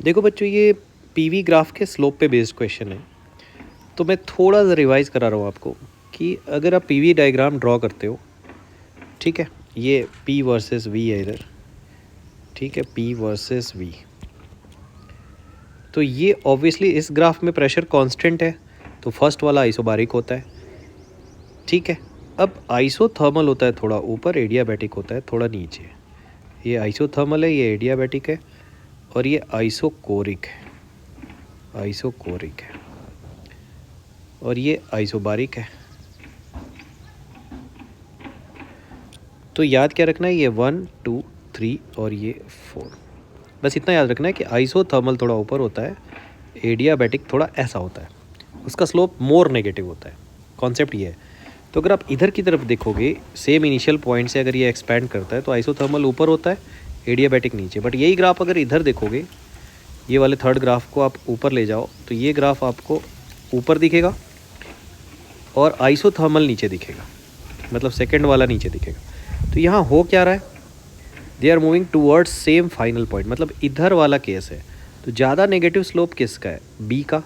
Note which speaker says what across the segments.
Speaker 1: देखो बच्चों, ये पीवी ग्राफ के स्लोप पे बेस्ड क्वेश्चन है, तो मैं थोड़ा सा रिवाइज करा रहा हूँ आपको कि अगर आप पीवी डायग्राम ड्रॉ करते हो, ठीक है, ये पी वर्सेस वी है इधर, ठीक है, पी वर्सेस वी, तो ये ऑब्वियसली इस ग्राफ में प्रेशर कांस्टेंट है, तो फर्स्ट वाला आइसोबारिक होता है, ठीक है। अब आइसोथर्मल होता है थोड़ा ऊपर, एडियाबैटिक होता है थोड़ा नीचे। ये आइसोथर्मल है, ये एडियाबैटिक है, और ये आइसोकोरिक है, आइसोकोरिक है, और ये आइसोबारिक है। तो याद क्या रखना है, ये 1 2 3 और ये 4, बस इतना याद रखना है कि आइसोथर्मल थोड़ा ऊपर होता है, एडियाबैटिक थोड़ा ऐसा होता है, उसका स्लोप मोर नेगेटिव होता है। कॉन्सेप्ट ये है। तो अगर आप इधर की तरफ देखोगे, सेम इनिशियल पॉइंट से अगर ये एक्सपैंड करता है तो आइसोथर्मल ऊपर होता है, एडियाबैटिक नीचे। बट यही ग्राफ अगर इधर देखोगे, ये वाले थर्ड ग्राफ को आप ऊपर ले जाओ, तो ये ग्राफ आपको ऊपर दिखेगा और आइसोथर्मल नीचे दिखेगा, मतलब सेकेंड वाला नीचे दिखेगा। तो यहाँ हो क्या रहा है, they are moving towards same final point, मतलब इधर वाला केस है। तो ज़्यादा नेगेटिव स्लोप किसका है, बी का,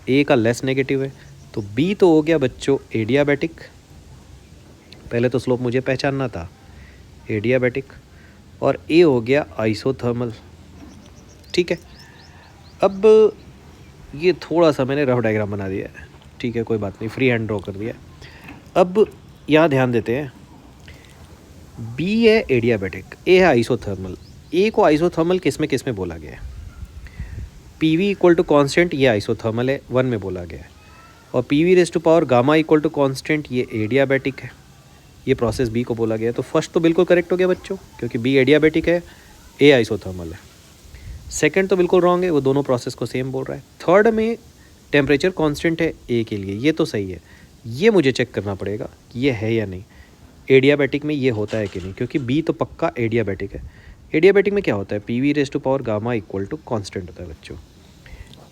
Speaker 1: ए का लेस नेगेटिव है। तो बी तो हो गया बच्चों एडियाबैटिक, पहले तो स्लोप मुझे पहचानना था, एडियाबैटिक, और ए हो गया आइसोथर्मल, ठीक है। अब ये थोड़ा सा मैंने रफ डायग्राम बना दिया है, ठीक है, कोई बात नहीं, फ्री हैंड ड्रॉ कर दिया है। अब यहाँ ध्यान देते हैं, बी है एडियाबैटिक, ए है आइसोथर्मल। ए को आइसोथर्मल किस में बोला गया है, P V equal to constant, ये आइसोथर्मल है 1 में बोला गया है, और P V raise to power gamma equal to constant, ये एडियाबैटिक है, ये प्रोसेस बी को बोला गया है। तो फर्स्ट तो बिल्कुल करेक्ट हो गया बच्चों, क्योंकि बी एडियाबैटिक है, ए आइसोथर्मल है। सेकंड तो बिल्कुल रॉन्ग है, वो दोनों प्रोसेस को सेम बोल रहा है। थर्ड में टेम्परेचर कांस्टेंट है ए के लिए, ये तो सही है, ये मुझे चेक करना पड़ेगा कि ये है या नहीं, एडियाबैटिक में ये होता है कि नहीं, क्योंकि बी तो पक्का एडियाबैटिक है। एडियाबैटिक में क्या होता है, P V raise to power gamma equal to constant होता है बच्चों।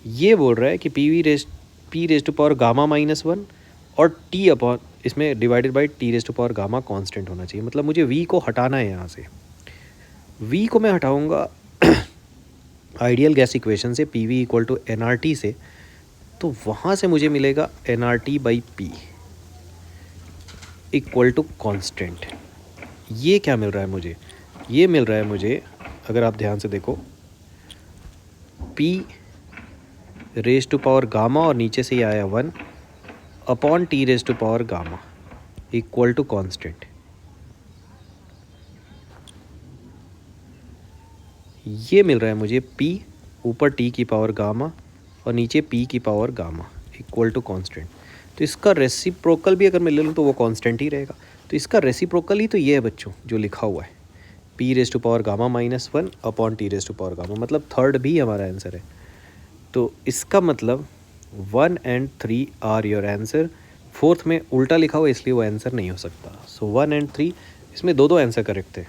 Speaker 1: ये बोल रहा है कि P raise to power gamma -1 और टी अपॉन इसमें divided by T raise to power gamma constant होना चाहिए। मतलब मुझे वी को हटाना है यहाँ से, वी को मैं हटाऊँगा आइडियल गैस इक्वेशन से, P V equal to N R T से, तो वहाँ से मुझे मिलेगा N R T by P equal to constant. ये क्या मिल रहा है मुझे, ये मिल रहा है मुझे, अगर आप ध्यान से देखो, P raise to power gamma और नीचे से ये आया 1 upon T raise to power gamma equal to constant. ये मिल रहा है मुझे P ऊपर टी की पावर गामा और नीचे P की power gamma equal to constant. तो इसका रेसिप्रोकल भी अगर मैं ले लूँ तो वो कांस्टेंट ही रहेगा। तो इसका रेसिप्रोकल ही तो ये है बच्चों जो लिखा हुआ है, P raise to power gamma -1 upon T raise to power gamma, मतलब थर्ड भी हमारा आंसर है। तो इसका मतलब 1 and 3 are your answer. Fourth में उल्टा लिखा हुआ इसलिए वो आंसर नहीं हो सकता। सो 1 and 3 इसमें दो आंसर करेक्ट थे।